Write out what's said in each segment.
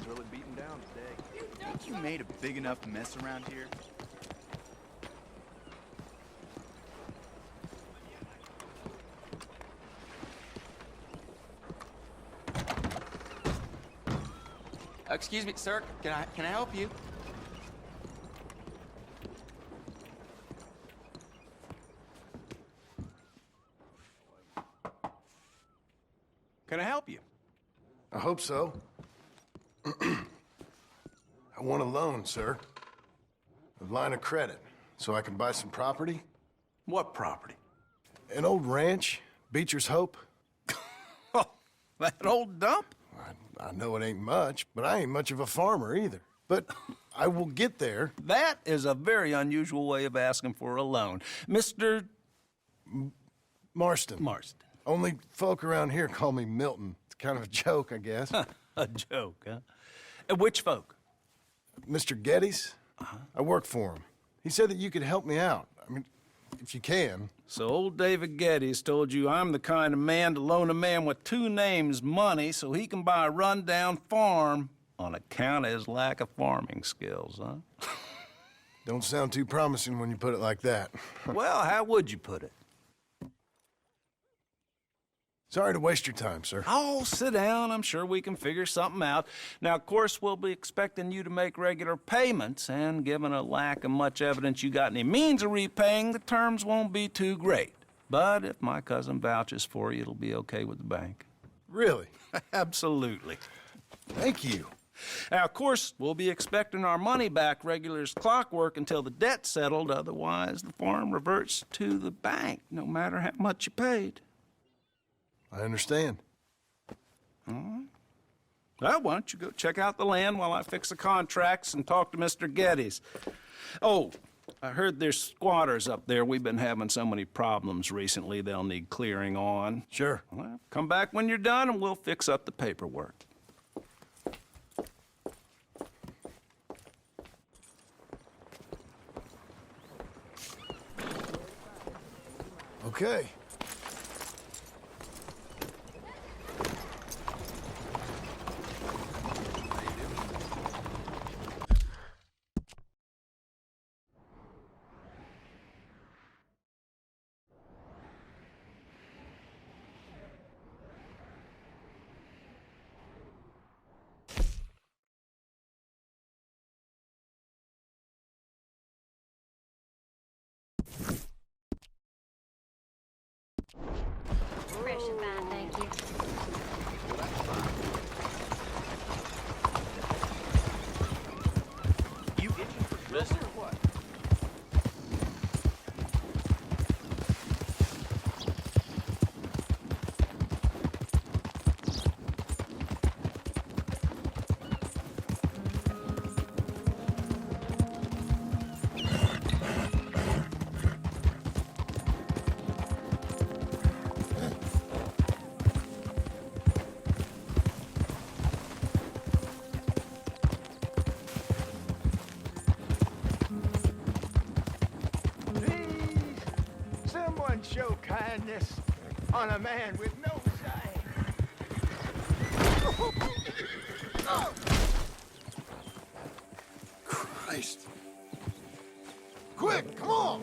really beaten down today. Think you made a big enough mess around here? Excuse me, sir. Can I help you? Can I help you? I hope so. I want a loan, sir. A line of credit, so I can buy some property. What property? An old ranch, Beecher's Hope. Oh, that old dump? I know it ain't much, but I ain't much of a farmer either. But I will get there. That is a very unusual way of asking for a loan. Mr. Marston. Marston. Only folk around here call me Milton. It's kind of a joke, I guess. A joke, huh? Which folk? Mr. Geddes? I work for him. He said that you could help me out. I mean, if you can. So old David Geddes told you I'm the kind of man to loan a man with two names money so he can buy a rundown farm on account of his lack of farming skills, huh? Don't sound too promising when you put it like that. Well, how would you put it? Sorry to waste your time, sir. Oh, sit down. I'm sure we can figure something out. Now, of course, we'll be expecting you to make regular payments, and given a lack of much evidence you got any means of repaying, the terms won't be too great. But if my cousin vouches for you, it'll be okay with the bank. Really? Absolutely. Thank you. Now, of course, we'll be expecting our money back regular as clockwork until the debt's settled. Otherwise, the farm reverts to the bank, no matter how much you paid. I understand. All right. Well, why don't you go check out the land while I fix the contracts and talk to Mr. Geddes. Oh, I heard there's squatters up there. We've been having so many problems recently, they'll need clearing on. Sure. Well, come back when you're done and we'll fix up the paperwork. Okay. Fresh and fine, thank you. You itching for trouble or what? Someone show kindness on a man with no sight. Christ. Quick, come on!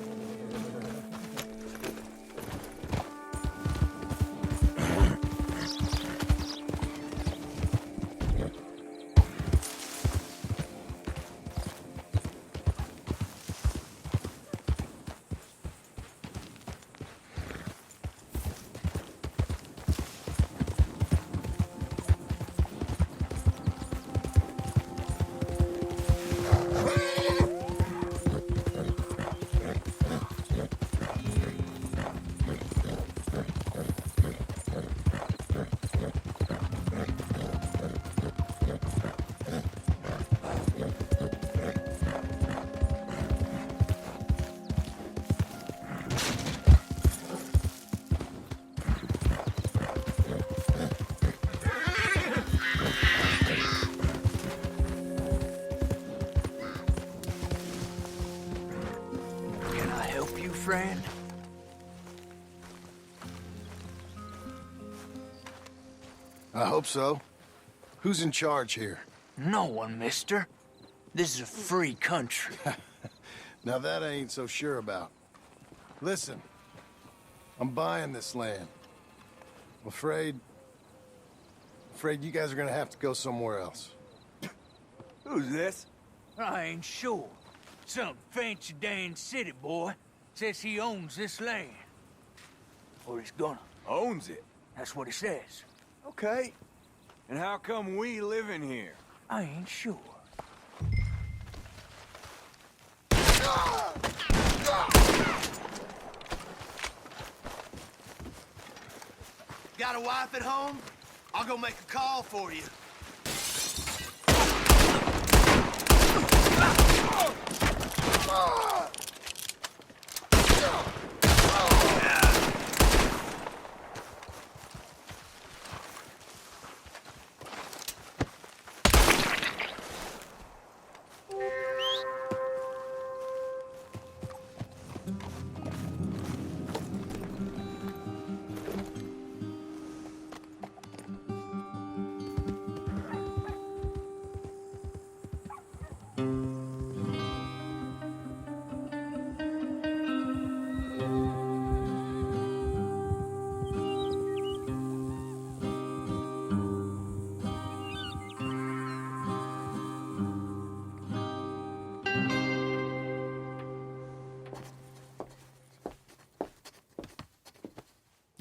Friend. I hope so. Who's in charge here? No one, mister. This is a free country. Now that I ain't so sure about. Listen, I'm buying this land. I'm afraid you guys are gonna have to go somewhere else. Who's this? I ain't sure. Some fancy Dan city boy says he owns this land. Or he's gonna. Owns it. That's what he says. Okay. And how come we live in here? I ain't sure. Got a wife at home? I'll go make a call for you.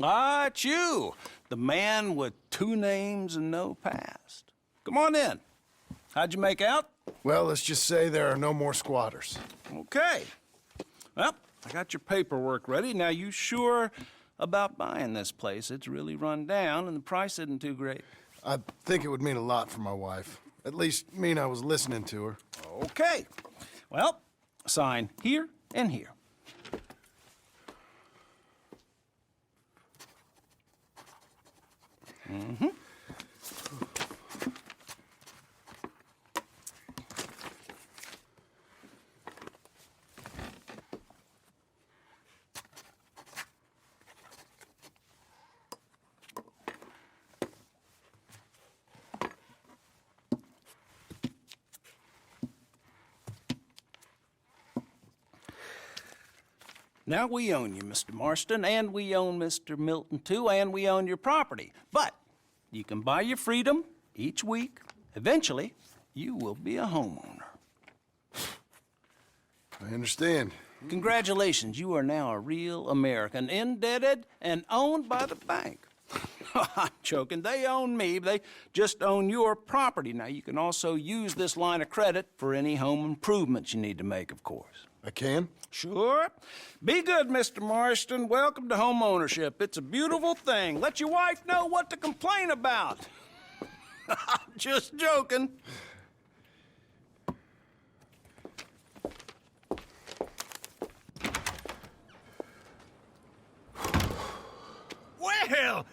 Ah, it's you, the man with 2 names and no past. Come on in. How'd you make out? Well, let's just say there are no more squatters. Okay. Well, I got your paperwork ready. Now, you sure about buying this place? It's really run down, and the price isn't too great. I think it would mean a lot for my wife. At least mean I was listening to her. Okay. Well, sign here and here. Mm-hmm. Now, we own you, Mr. Marston, and we own Mr. Milton, too, and we own your property. But you can buy your freedom each week. Eventually, you will be a homeowner. I understand. Congratulations, you are now a real American, indebted and owned by the bank. I'm joking. They own me. They just own your property. Now, you can also use this line of credit for any home improvements you need to make, of course. I can? Sure. Be good, Mr. Marston. Welcome to home ownership. It's a beautiful thing. Let your wife know what to complain about. Just joking. Well,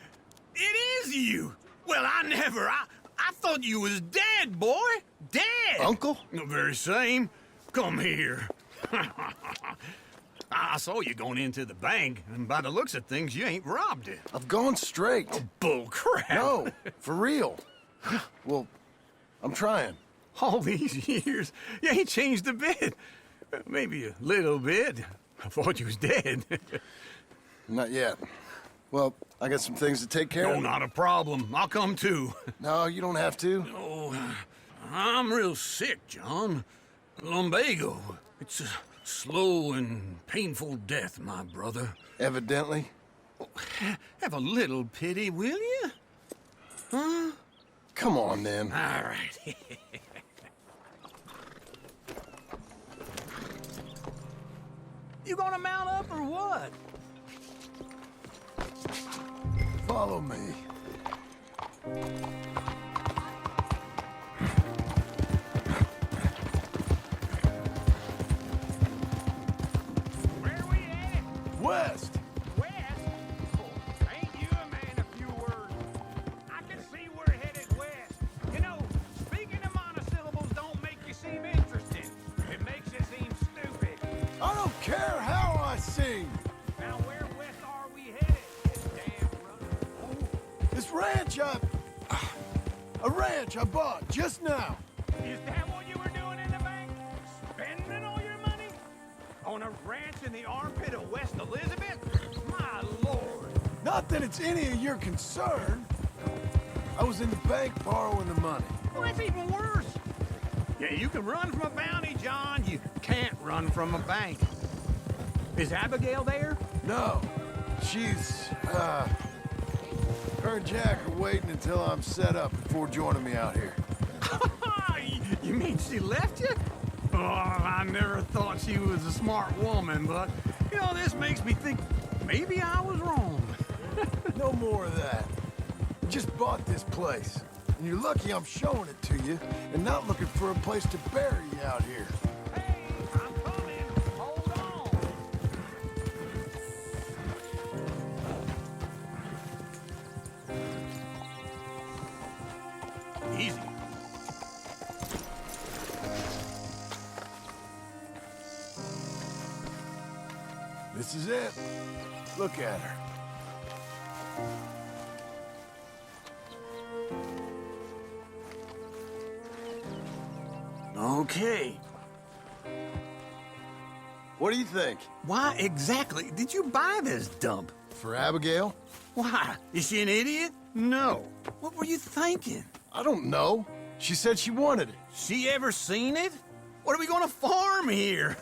it is you. Well, I thought you was dead, boy. Dead. Uncle? The very same. Come here. I saw you going into the bank, and by the looks of things, you ain't robbed it. I've gone straight. Bull crap. No, for real. Well, I'm trying. All these years, you ain't changed a bit. Maybe a little bit. I thought you was dead. Not yet. Well, I got some things to take care No, of. not a problem. I'll come too. No, you don't have to. Oh, I'm real sick, John. Lumbago. It's a slow and painful death, my brother. Evidently. Have a little pity, will you? Huh? Come on, then. All right. You gonna mount up or what? Follow me. Where we at? West. West? Oh, ain't you a man of few words? I can see we're headed west. You know, speaking of monosyllables don't make you seem interesting. It makes you seem stupid. I don't care how I sing. Now where west are we headed? This damn road. This ranch a ranch I bought just now. Is that what you were doing in the bank? Spending all your money? On a ranch in the armpit of West Elizabeth? My lord! Not that it's any of your concern. I was in the bank borrowing the money. Well, that's even worse. Yeah, you can run from a bounty, John. You can't run from a bank. Is Abigail there? No. She's, her and Jack are waiting until I'm set up before joining me out here. You mean she left you? Oh, I never thought she was a smart woman, but, you know, this makes me think maybe I was wrong. No more of that. I just bought this place. And you're lucky I'm showing it to you and not looking for a place to bury you out here. Hey, I'm coming. Hold on. Easy. This is it. Look at her. Okay. What do you think? Why exactly did you buy this dump? For Abigail? Why? Is she an idiot? No. What were you thinking? I don't know. She said she wanted it. She ever seen it? What are we gonna farm here?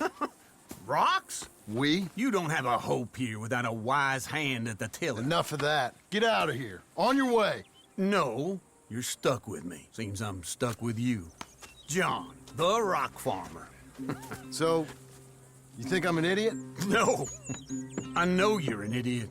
Rocks? We? You don't have a hope here without a wise hand at the tiller. Enough of that. Get out of here. On your way. No, you're stuck with me. Seems I'm stuck with you. John, the rock farmer. So, you think I'm an idiot? No, I know you're an idiot.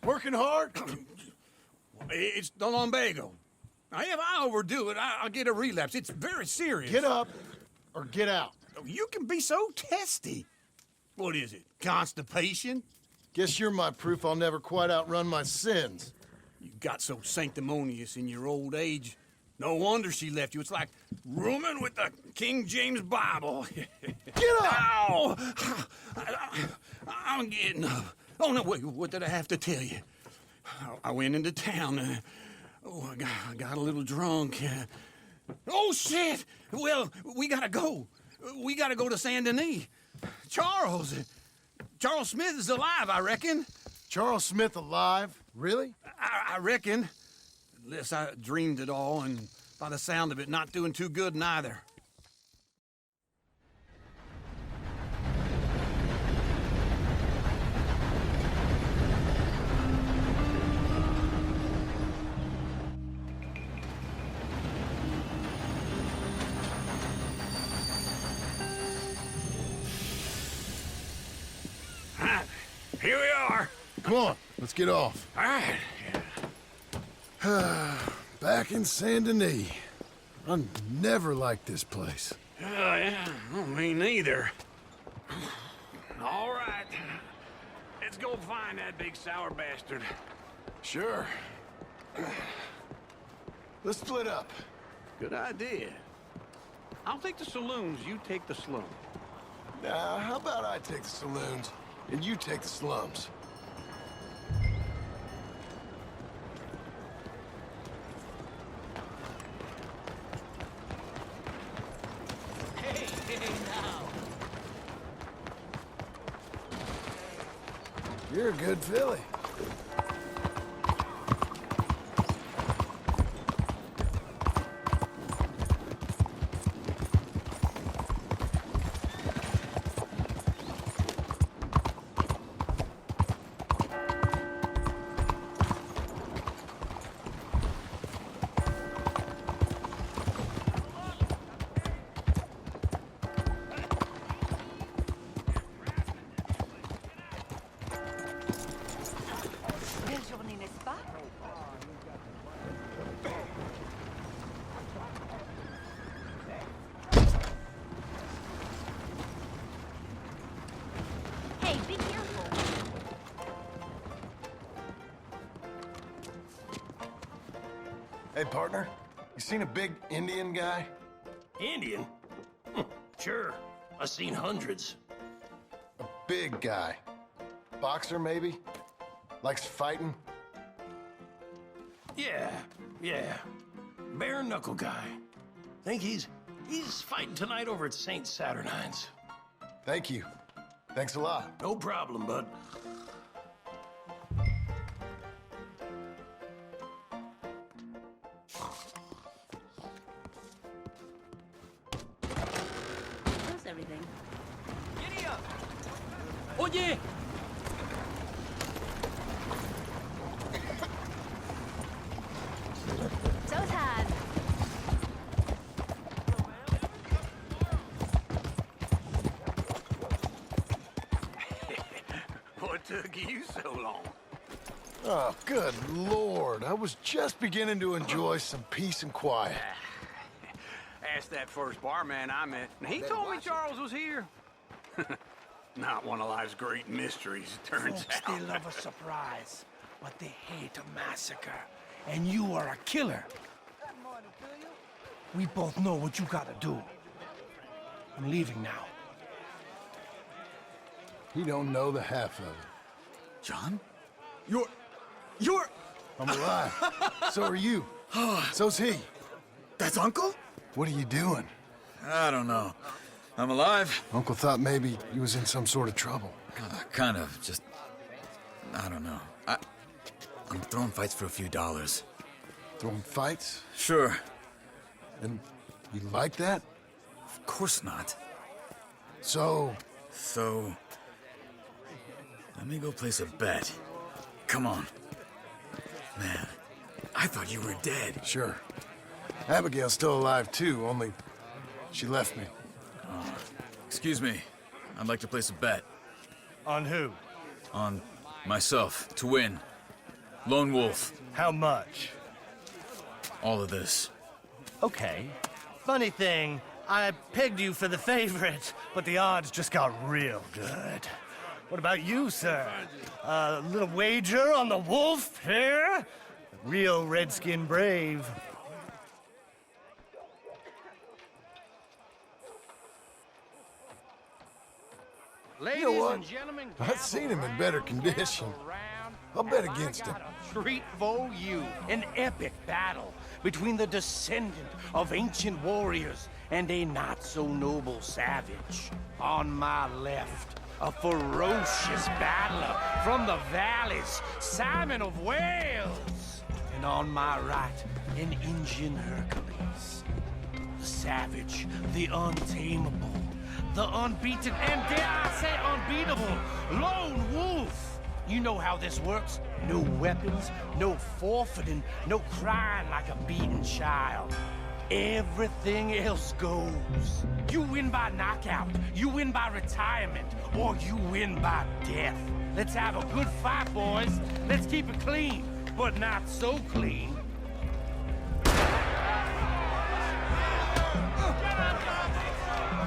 Working hard? It's the lumbago. Now, if I overdo it, I'll get a relapse. It's very serious. Get up or get out. You can be so testy. What is it, constipation? Guess you're my proof I'll never quite outrun my sins. You got so sanctimonious in your old age. No wonder she left you. It's like rooming with the King James Bible. Get up! Ow! I'm getting up. Oh, no, wait, what did I have to tell you? I went into town. I got a little drunk. Oh, shit! Well, we gotta go. We gotta go to Saint Denis. Charles Smith is alive, I reckon. Charles Smith alive? Really? I reckon. Unless I dreamed it all, and by the sound of it, not doing too good neither. Here we are. Come on, let's get off. All right. Back in Saint Denis. I never liked this place. Yeah, well, me neither. All right. Let's go find that big sour bastard. Sure. Let's split up. Good idea. I'll take the saloons, you take the slum. Now, how about I take the saloons and you take the slums? Hey, now. You're a good filly. Belle journée, n'est-ce pas? Hey, be careful. Hey, partner, you seen a big Indian guy? Indian? Sure. I've seen hundreds. A big guy. Boxer, maybe? Likes fighting? Yeah. Bare knuckle guy. Think he's fighting tonight over at St. Saturnine's. Thank you. Thanks a lot. No problem, bud. How's everything? Oye! Zoltan! What took you so long? Oh, good Lord. I was just beginning to enjoy some peace and quiet. Asked that first barman I met, and he told me Charles was here. Not one of life's great mysteries, it turns Folks, out. they love a surprise, but they hate a massacre. And you are a killer. We both know what you gotta do. I'm leaving now. He don't know the half of it. John? You're... I'm alive. So are you. So's he. That's Uncle? What are you doing? I don't know. I'm alive. Uncle thought maybe he was in some sort of trouble. Kind of. Just... I don't know. I'm throwing fights for a few dollars. Throwing fights? Sure. And you like that? Of course not. So, So... let me go place a bet. Come on. Man, I thought you were dead. sure. Abigail's still alive too, only she left me. Excuse me. I'd like to place a bet. On who? On myself, to win. Lone Wolf. How much? All of this. Okay. Funny thing, I pegged you for the favorite, but the odds just got real good. What about you, sir? A little wager on the wolf here? Real redskin brave. Ladies know what? and gentlemen, I've seen him in better condition. I'll bet against him. Treat for you an epic battle between the descendant of ancient warriors and a not so noble savage. On my left, a ferocious battler from the valleys, Simon of Wales. And on my right, an Indian Hercules. The savage, the untamable, the unbeaten, and dare I say unbeatable, Lone Wolf. You know how this works. No weapons, no forfeiting, no crying like a beaten child. Everything else goes. You win by knockout, you win by retirement, or you win by death. Let's have a good fight, boys. Let's keep it clean, but not so clean.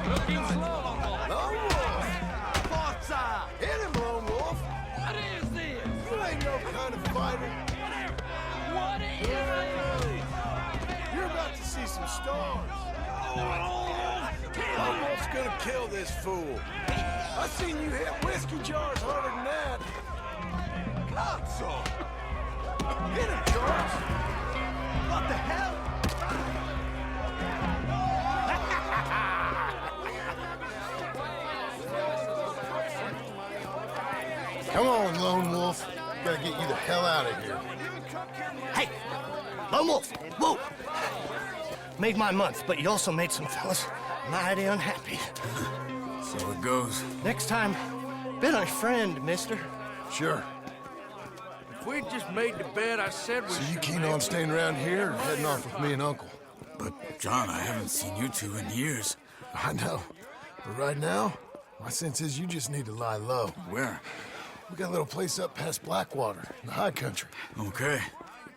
Looking slow. Lone Wolf! Forza! Hit him, Lone Wolf! What is this? You ain't no kind of fighter. What is You're about to see some stars. Almost gonna kill this fool. I seen you hit whiskey jars harder than that. God, so. Hit him, Charles. What the hell? Come on, Lone Wolf. Gotta get you the hell out of here. Hey, Lone Wolf, whoa! Made my month, but you also made some fellas mighty unhappy. So it goes. Next time, be my friend, mister. Sure. If we'd just made the bed I said we So you should keen make, on staying around here or heading off with me and Uncle? But, John, I haven't seen you two in years. I know. But right now, my sense is you just need to lie low. Where? We got a little place up past Blackwater, in the high country. Okay.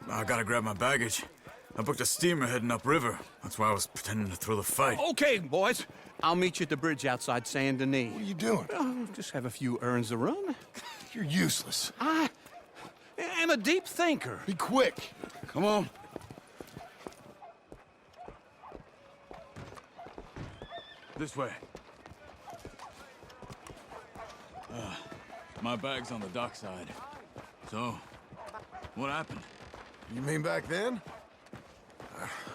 I gotta grab my baggage. I booked a steamer heading upriver. That's why I was pretending to throw the fight. Okay, boys. I'll meet you at the bridge outside Saint Denis. What are you doing? Just have a few errands to run. You're useless. I am a deep thinker. Be quick. Come on. This way. My bag's on the dockside. So, what happened? You mean back then?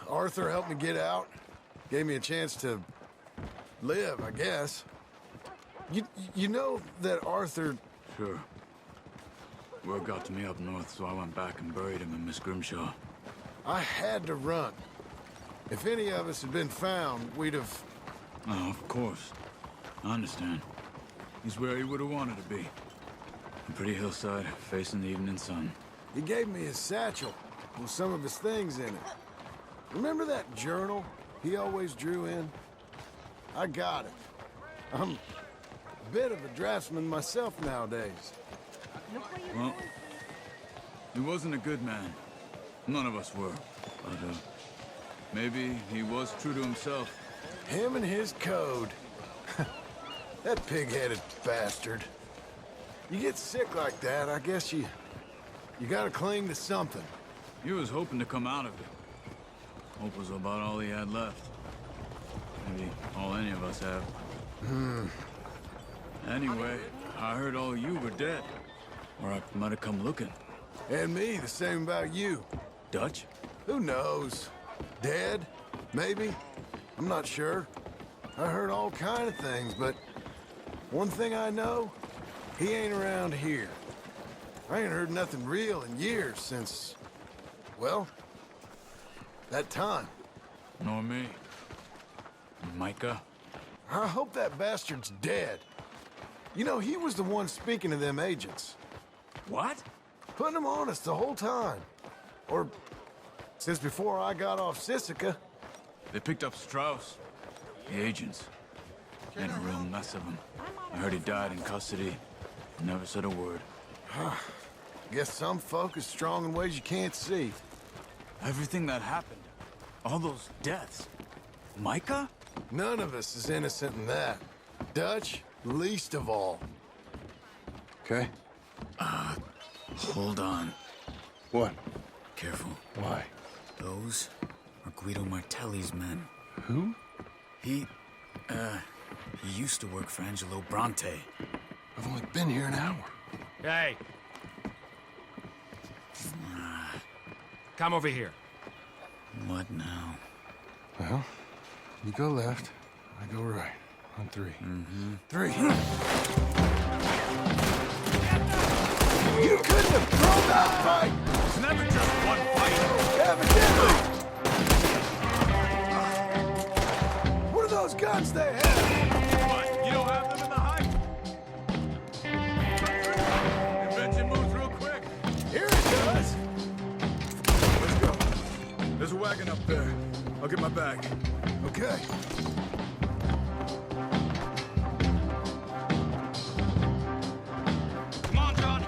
Arthur helped me get out. Gave me a chance to live, I guess. You know that Arthur... Sure. Word got to me up north, so I went back and buried him in Miss Grimshaw. I had to run. If any of us had been found, we'd have... Oh, of course. I understand. He's where he would have wanted to be. A pretty hillside, facing the evening sun. He gave me his satchel with some of his things in it. Remember that journal he always drew in? I got it. I'm a bit of a draftsman myself nowadays. Well, he wasn't a good man. None of us were. But, maybe he was true to himself. Him and his code. That pig-headed bastard. You get sick like that, I guess you gotta cling to something. He was hoping to come out of it. Hope was about all he had left. Maybe all any of us have. Anyway, I heard all you were dead. Or I might have come looking. And me, the same about you. Dutch? Who knows? Dead? Maybe? I'm not sure. I heard all kind of things, but one thing I know, he ain't around here. I ain't heard nothing real in years since, well, that time. Nor me. Micah? I hope that bastard's dead. You know, he was the one speaking to them agents. What? Putting them on us the whole time. Or since before I got off Sisika. They picked up Strauss. The agents. Made a real mess of him. I heard he died in custody. Never said a word. Guess some folk is strong in ways you can't see. Everything that happened. All those deaths. Micah? None of us is innocent in that. Dutch, least of all. Okay? Hold on. What? Careful. Why? Those are Guido Martelli's men. Who? He used to work for Angelo Bronte. I've only been here an hour. Hey. Come over here. What now? Well, you go left, I go right. On three. Three. You couldn't have thrown that fight! It's never just one fight. Evidently! What are those guns they have? What? You don't have them in the hike? Invention moves real quick. Here it does! Let's go. There's a wagon up there. I'll get my bag. Okay. Come on, John.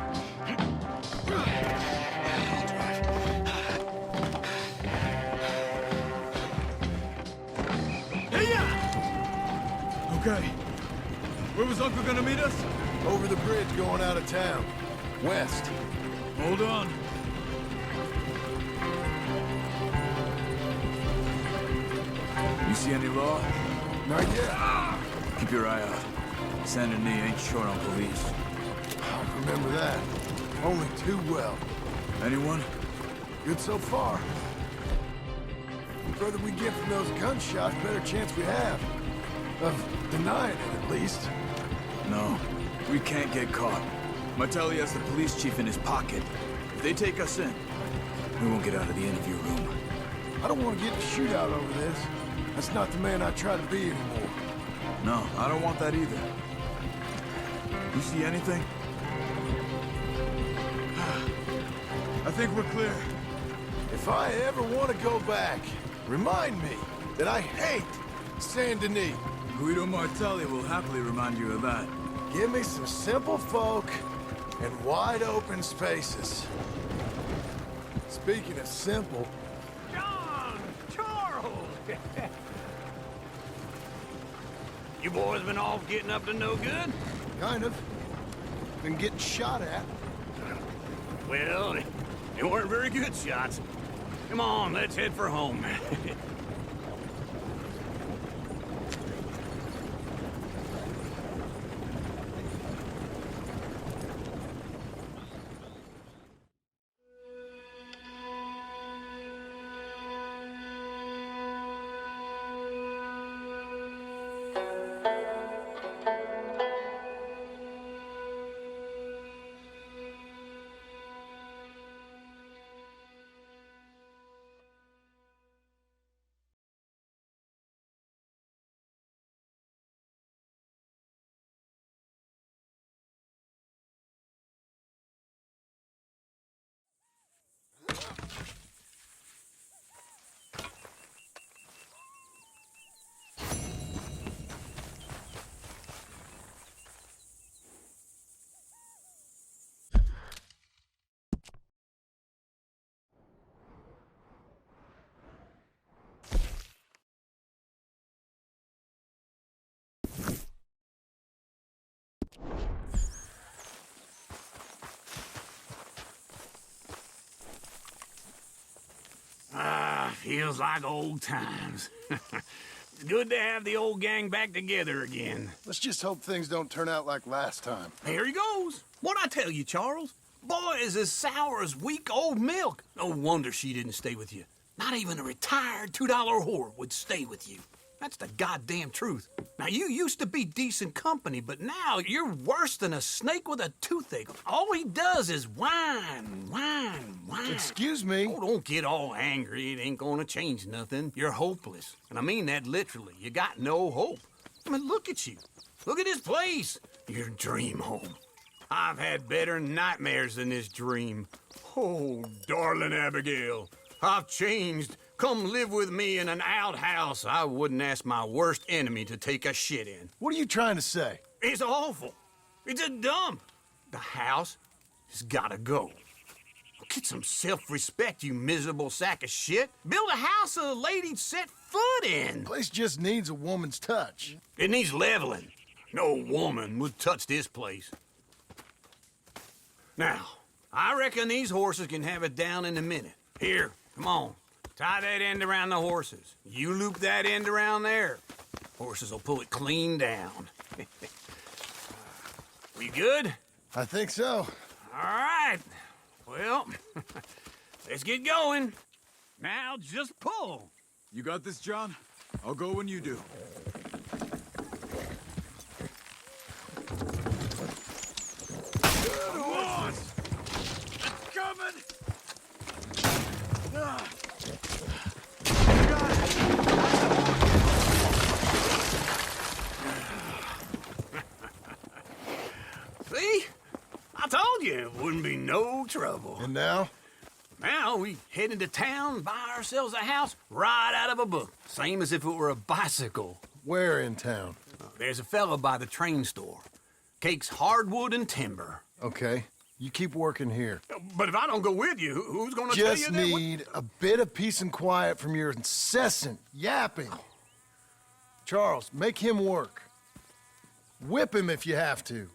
Okay. Where was Uncle gonna meet us? Over the bridge going out of town. West. Hold on. You see any law? Not yet. Keep your eye out. Saint Denis ain't short on police. I remember that. Only too well. Anyone? Good so far. The further we get from those gunshots, better chance we have. Of denying it, at least. No. We can't get caught. Martelli has the police chief in his pocket. If they take us in, we won't get out of the interview room. I don't want to get in a shootout over this. That's not the man I try to be anymore. No, I don't want that either. You see anything? I think we're clear. If I ever want to go back, remind me that I hate Saint Denis. Guido Martelli will happily remind you of that. Give me some simple folk and wide open spaces. Speaking of simple, John! Charles! You boys been off getting up to no good? kind of. Been getting shot at. Well, they weren't very good shots. Come on, let's head for home. Feels like old times. It's good to have the old gang back together again. Let's just hope things don't turn out like last time. Here he goes. What'd I tell you, Charles? Boy is as sour as week-old milk. No wonder she didn't stay with you. Not even a retired $2 whore would stay with you. That's the goddamn truth. Now, you used to be decent company, but now you're worse than a snake with a toothache. All he does is whine, whine, whine. Excuse me? Oh, don't get all angry. It ain't gonna change nothing. You're hopeless. And I mean that literally. You got no hope. I mean, look at you. Look at this place. Your dream home. I've had better nightmares than this dream. Oh, darling Abigail, I've changed. Come live with me in an outhouse I wouldn't ask my worst enemy to take a shit in. What are you trying to say? It's awful. It's a dump. The house has gotta go. Get some self-respect, you miserable sack of shit. Build a house a lady'd set foot in. Place just needs a woman's touch. It needs leveling. No woman would touch this place. Now, I reckon these horses can have it down in a minute. Here, come on. Tie that end around the horses. You loop that end around there. Horses will pull it clean down. We good? I think so. All right. Well, let's get going. Now just pull. You got this, John? I'll go when you do. Come on! It's coming! See? I told you it wouldn't be no trouble. And now? Now we head into town, buy ourselves a house right out of a book. Same as if it were a bicycle. Where in town? There's a fella by the train store. Cakes hardwood and timber. Okay. You keep working here. But if I don't go with you, who's gonna tell you Just that? need a bit of peace and quiet from your incessant yapping. Charles, make him work. Whip him if you have to.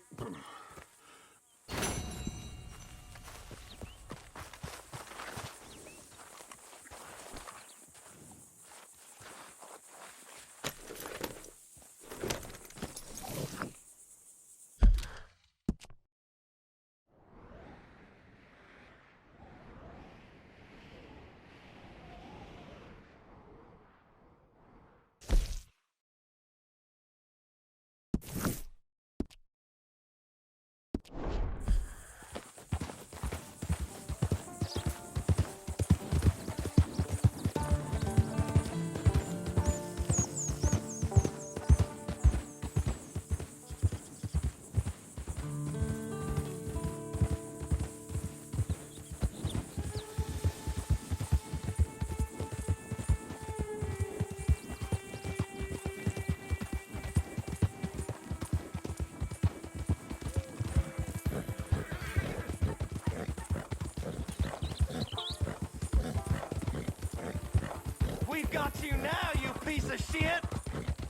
got you now, you piece of shit!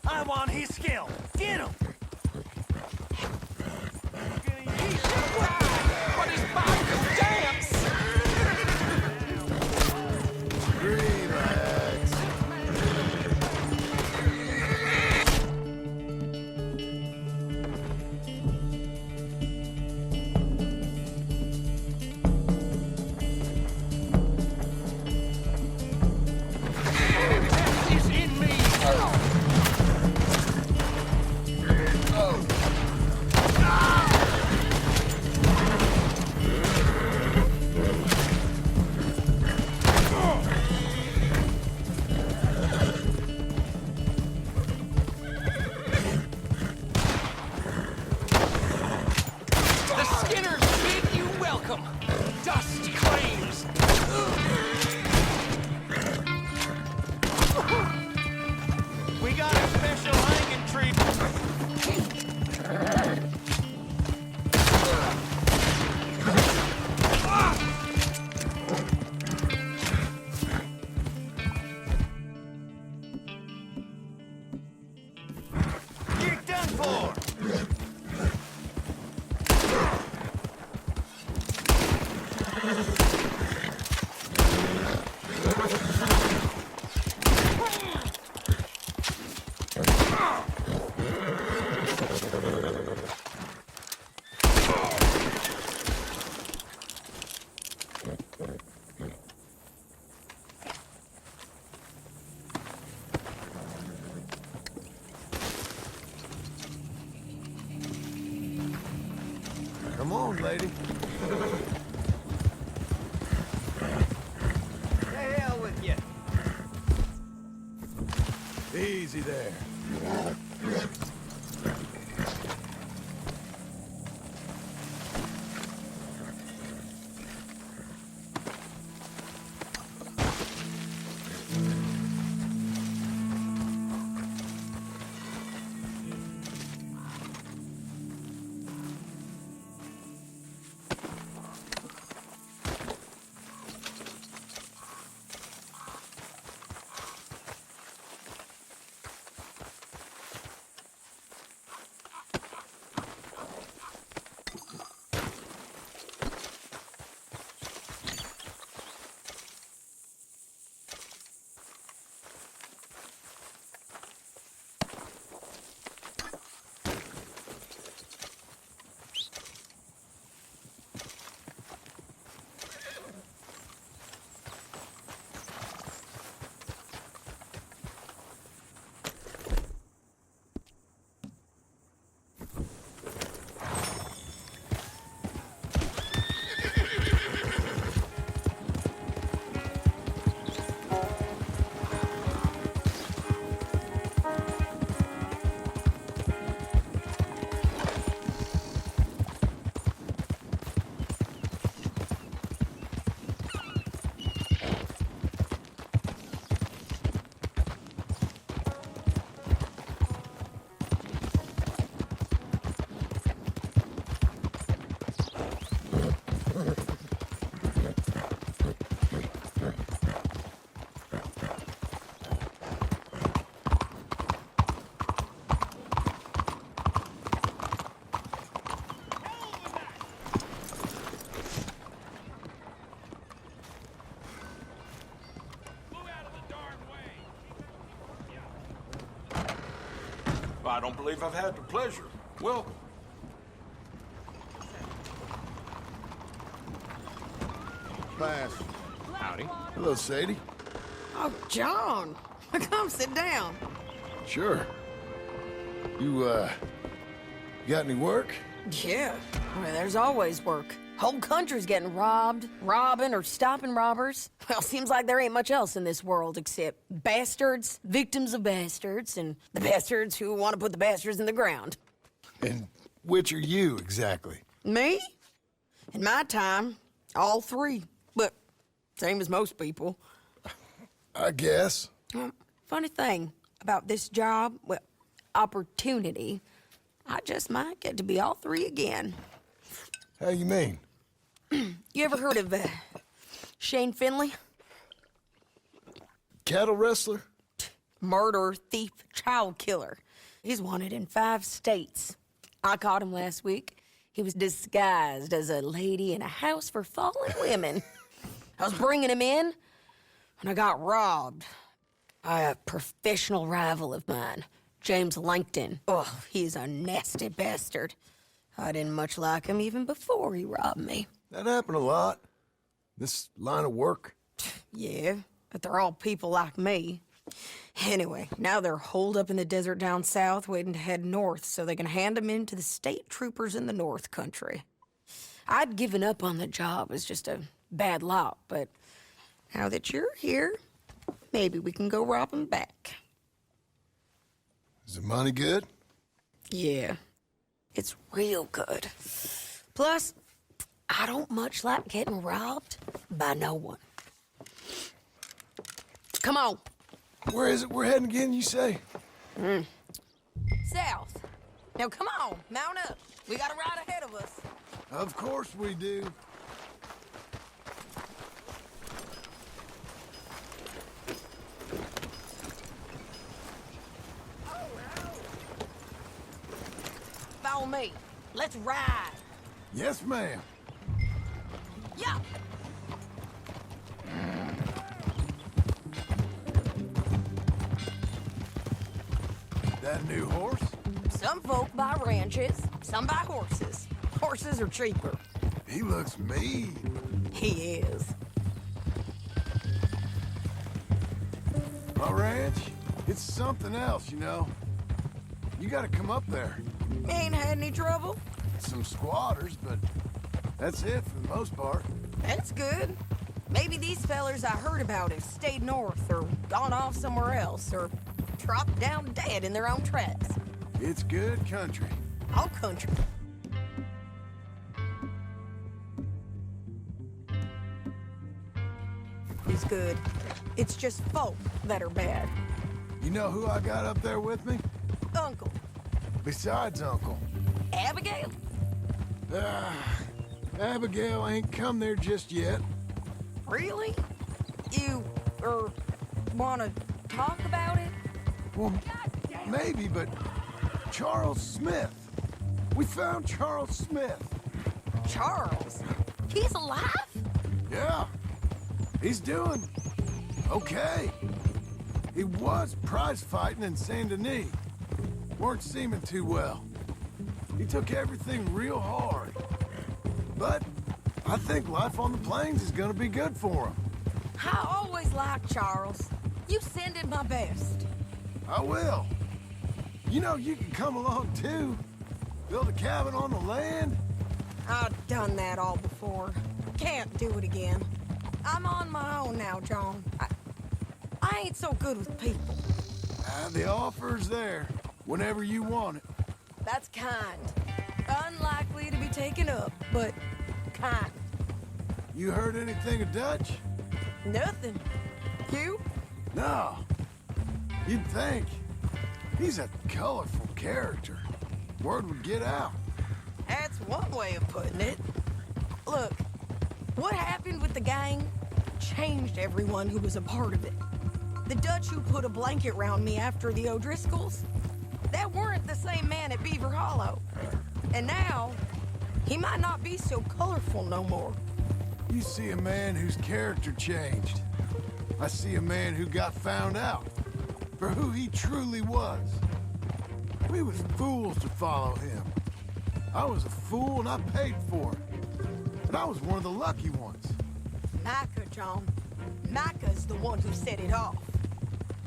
I want his skill. Get him! But his body can dance! Relax. He's in me! The Skinners bid you welcome! Dust claims! We got a special hanging tree. You're done for! Come on, lady. The hell with you. Easy there. I don't believe I've had the pleasure. Welcome. Pass. Howdy. Hello, Sadie. Oh, John. Come sit down. Sure. You, got any work? Yeah. Well, there's always work. Whole country's getting robbed, robbing, or stopping robbers. Well, seems like there ain't much else in this world except bastards, victims of bastards, and the bastards who want to put the bastards in the ground. And which are you, exactly? Me? In my time, all three. But same as most people. I guess. Funny thing about this job, well, opportunity, I just might get to be all three again. How you mean? You ever heard of Shane Finley? Cattle wrestler? Murderer, thief, child killer. He's wanted in 5 states. I caught him last week. He was disguised as a lady in a house for fallen women. I was bringing him in, and I got robbed by a professional rival of mine, James Langton. Oh, he's a nasty bastard. I didn't much like him even before he robbed me. That happened a lot. This line of work. Yeah, but they're all people like me. Anyway, now they're holed up in the desert down south, waiting to head north so they can hand them in to the state troopers in the north country. I'd given up on the job as just a bad lot, but now that you're here, maybe we can go rob them back. Is the money good? Yeah, it's real good. Plus, I don't much like getting robbed by no one. Come on. Where is it we're heading again, you say? South. Now come on, mount up. We got a ride ahead of us. Of course we do. Follow me. Let's ride. Yes, ma'am. Yeah. That new horse? Some folk buy ranches, some buy horses. Horses are cheaper. He looks mean. He is. My ranch, it's something else, you know. You gotta come up there. Ain't had any trouble? Some squatters, but that's it for the most part. That's good. Maybe these fellers I heard about have stayed north or gone off somewhere else or dropped down dead in their own tracks. It's good country. All country. Is good. It's just folk that are bad. You know who I got up there with me? Uncle. Besides Uncle. Abigail? Abigail ain't come there just yet. Really? You, wanna talk about it? Well, maybe, but Charles Smith. We found Charles Smith. Charles? He's alive? Yeah. He's doing okay. He was prize fighting in Saint Denis. Weren't seeming too well. He took everything real hard. But I think life on the plains is gonna be good for him. I always liked Charles. You send him my best. I will. You know, you can come along too. Build a cabin on the land. I've done that all before. Can't do it again. I'm on my own now, John. I ain't so good with people. The offer's there whenever you want it. That's kind. Unlikely to be taken up, but kind. You heard anything of Dutch? Nothing. You? No. You'd think. He's a colorful character. Word would get out. That's one way of putting it. Look, what happened with the gang changed everyone who was a part of it. The Dutch who put a blanket round me after the O'Driscolls, that weren't the same man at Beaver Hollow. And now, he might not be so colorful no more. You see a man whose character changed. I see a man who got found out for who he truly was. We was fools to follow him. I was a fool and I paid for it. But I was one of the lucky ones. Micah, John. Micah's the one who set it off.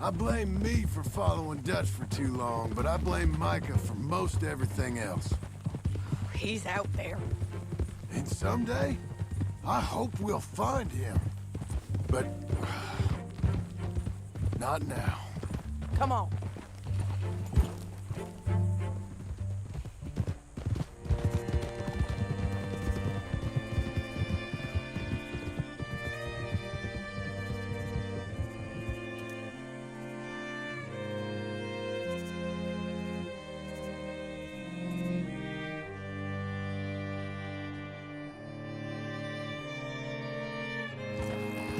I blame me for following Dutch for too long, but I blame Micah for most everything else. He's out there. And someday, I hope we'll find him. But not now. Come on.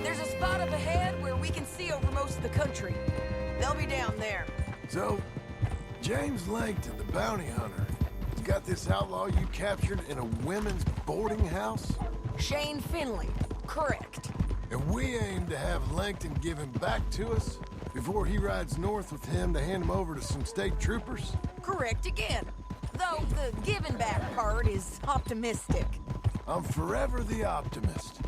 There's a spot up ahead where we can see over most of the country. They'll be down there. So, James Langton, the bounty hunter, has got this outlaw you captured in a women's boarding house? Shane Finley. Correct. And we aim to have Langton give him back to us before he rides north with him to hand him over to some state troopers? Correct again. Though the giving back part is optimistic. I'm forever the optimist.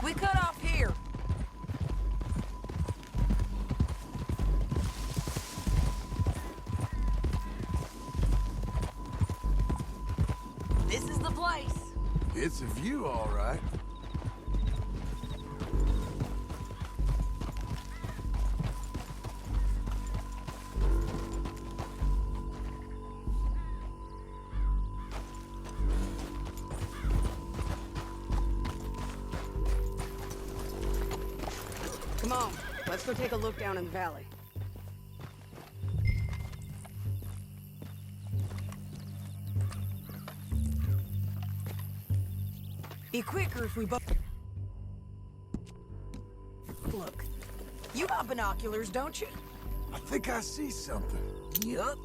We cut off here. This is the place. It's a view, all right. Come on, let's go take a look down in the valley. Be quicker if we both... Look, you got binoculars, don't you? I think I see something. Yup.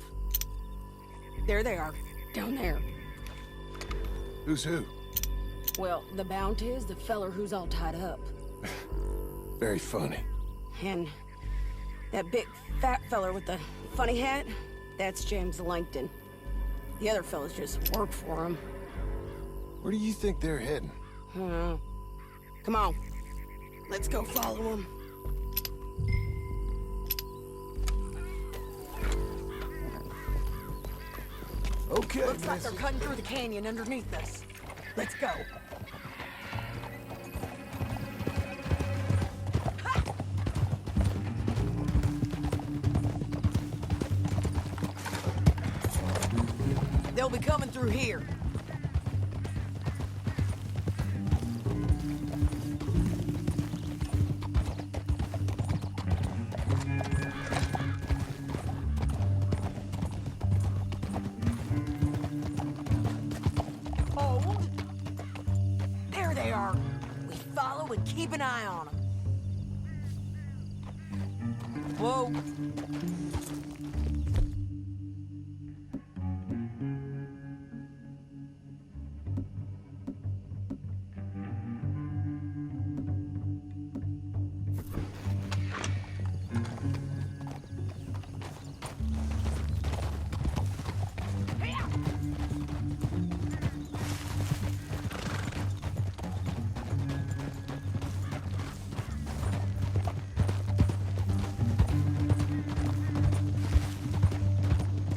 There they are, down there. Who's who? Well, the bounty is the feller who's all tied up. Very funny. And that big fat feller with the funny hat, that's James Langton. The other fellas just work for him. Where do you think they're heading? Come on. Let's go follow them. Okay, Looks like they're cutting through the canyon underneath us. Let's go. They'll be coming through here. Hold. There they are. We follow and keep an eye on them. Whoa.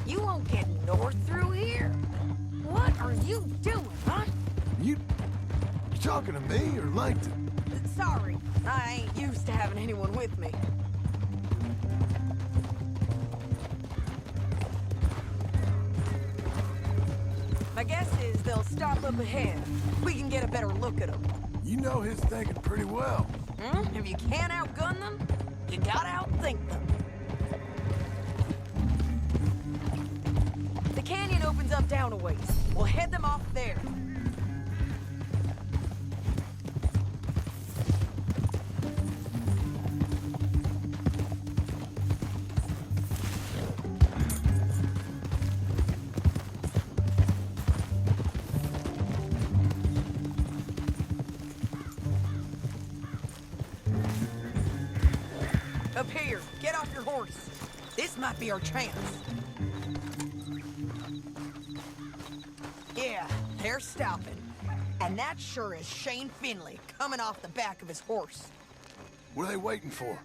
You won't get north through here. What are you doing, huh? You talking to me or Langton? Sorry, I ain't used to having anyone with me. My guess is they'll stop up ahead. We can get a better look at them. You know his thinking pretty well. If you can't outgun them, you gotta outthink them. The canyon opens up down a ways. We'll head them off there. Up here, get off your horse. This might be our chance. Yeah, they're stopping. And that sure is Shane Finley coming off the back of his horse. What are they waiting for?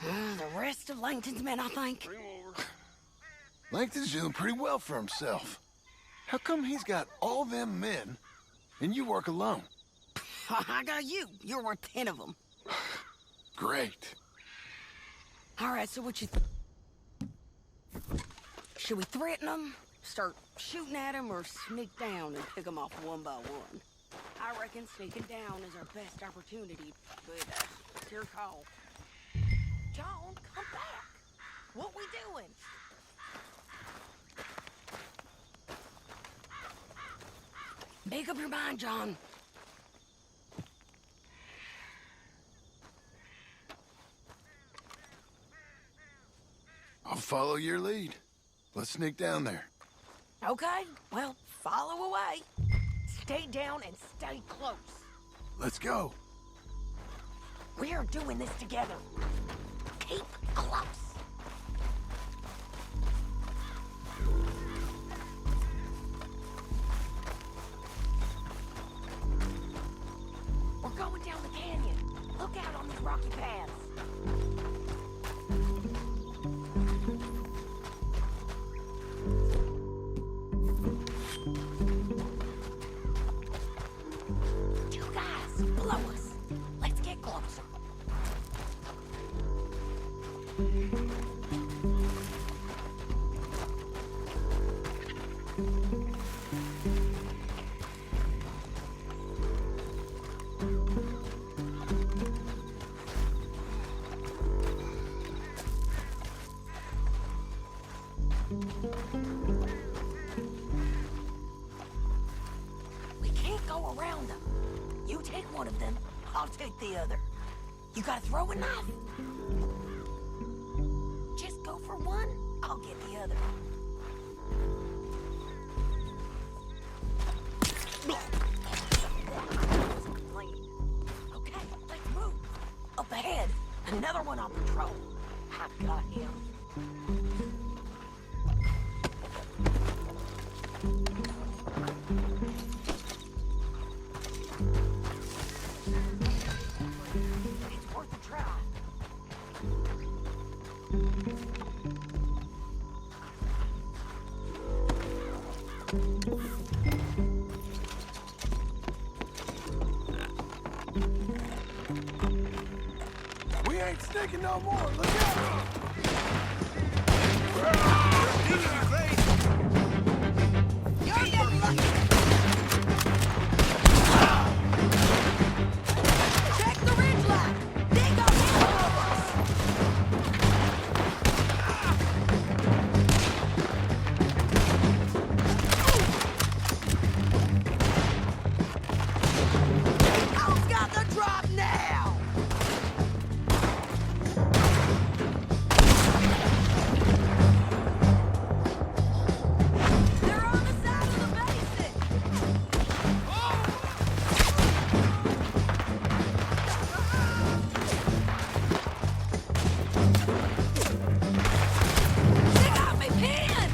The rest of Langton's men, I think. Langton's doing pretty well for himself. How come he's got all them men and you work alone? I got you. You're worth 10 of them. Great. All right, so what you... Should we threaten them, start shooting at them, or sneak down and pick them off one by one? I reckon sneaking down is our best opportunity, but it's your call. John, come back. What we doing? Make up your mind, John. I'll follow your lead. Let's sneak down there. Okay, well, follow away. Stay down and stay close. Let's go. We're doing this together. Keep close. We're going down the canyon. Look out on these rocky paths. Two guys below us. Let's get closer. We can't go around them. You take one of them, I'll take the other. You gotta throw a knife. Just go for one, I'll get the other. Okay, let's move. Up ahead, another one on patrol. I've got him. It's worth a try. We ain't sneaking no more. Look out! You're getting lucky. Check the ridge line. They got him above us. Who's got the drop now? They're on the side of the basin. They got me pinned.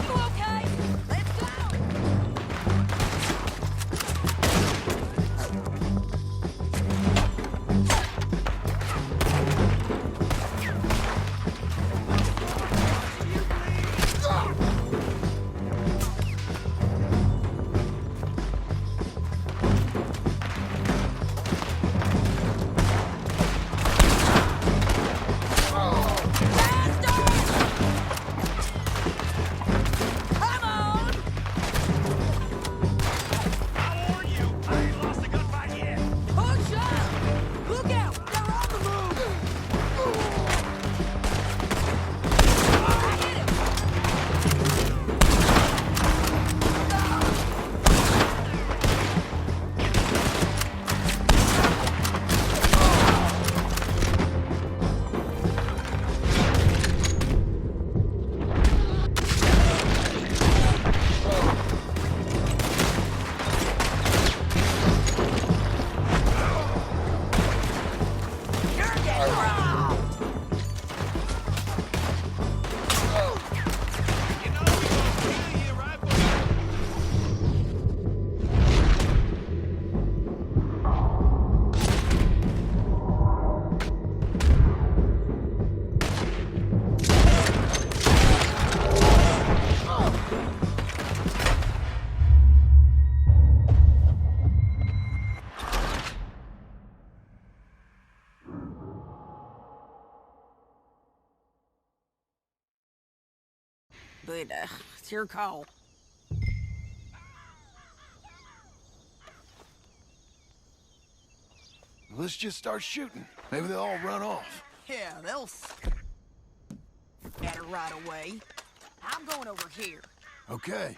You okay? Let's go. Come on! I warn you, I ain't lost a gunfight yet. Push up! Look out! They're on the move! I hit him! You're getting robbed! You know we gonna kill you right before. But, it's your call. Let's just start shooting. Maybe they'll all run off. Yeah, they'll at her right away. I'm going over here. Okay.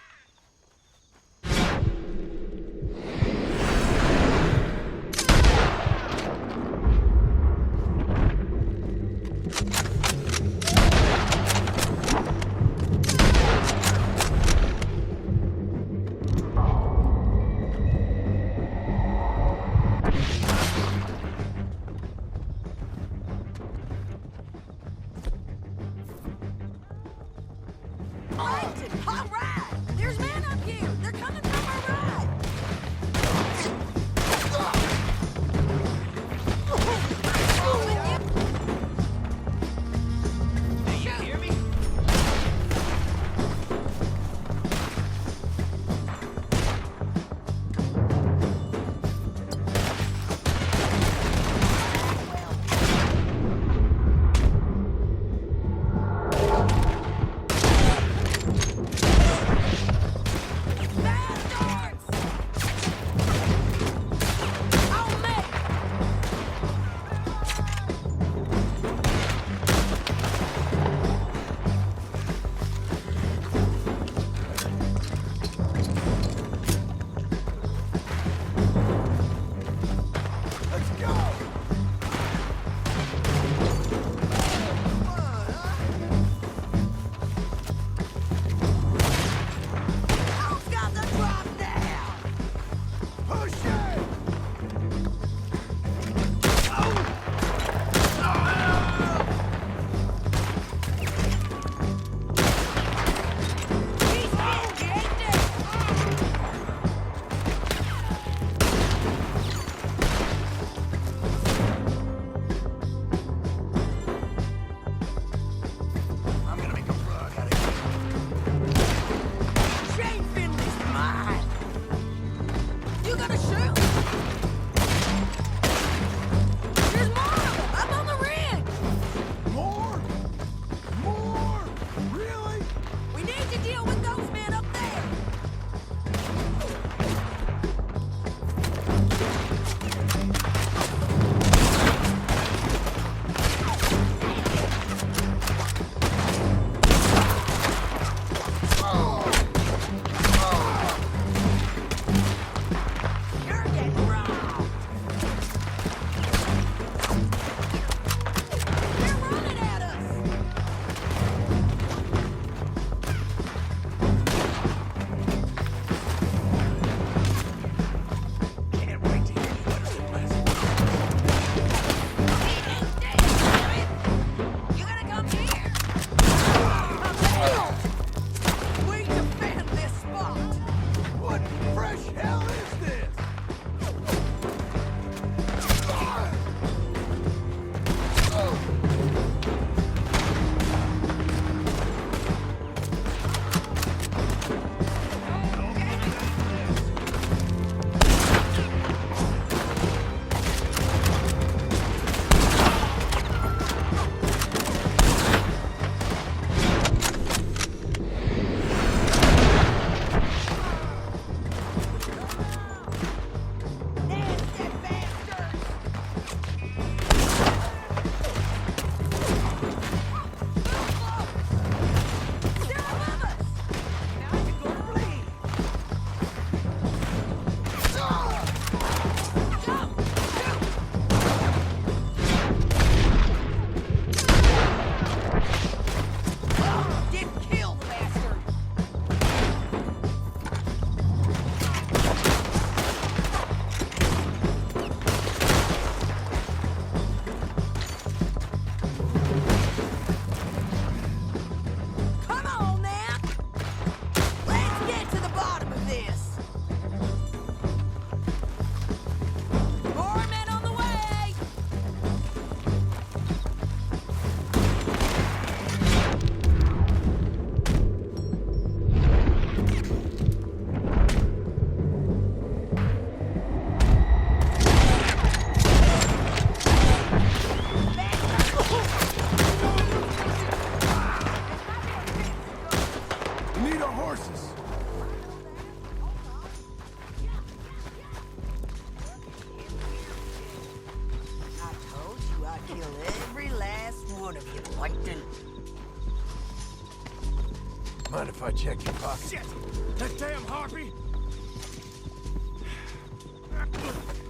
Clayton, all right! There's men up here! They're coming from our right! Do you hear me? Kill every last one of you, Plankton. Mind if I check your pocket? Shit! That damn harpy!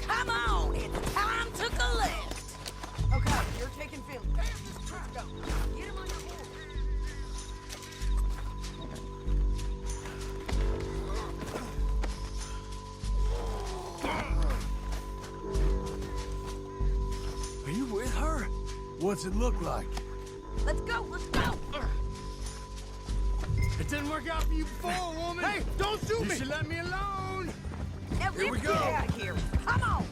Come on, it's time to collect. Okay, you're taking film. Let's go. Get him on your horse. Are you with her? What's it look like? Let's go, let's go. It didn't work out for you before, woman! Hey, don't shoot me! You should let me alone! Now, Here we let's go. get out of here. Come on.